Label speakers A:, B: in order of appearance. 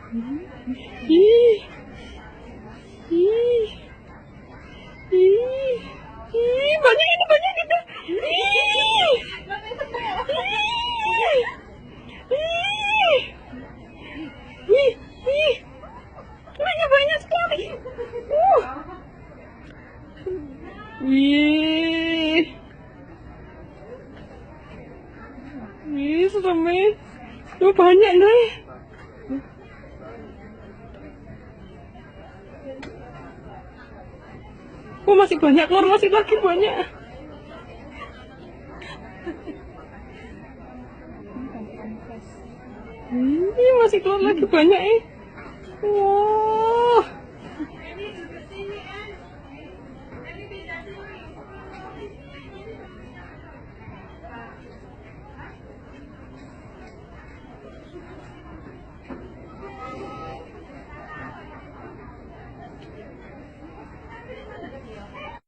A: Ih. Ih. Ih. Ih, banyak itu, banyak itu. Ih. Ih. Ih. Ih. Banyak sekali. Ih. Ih, serem ya. Tuh banyak nih. Oh, masih banyak keluar, masih lagi banyak. Ini masih keluar lagi banyak. Wow.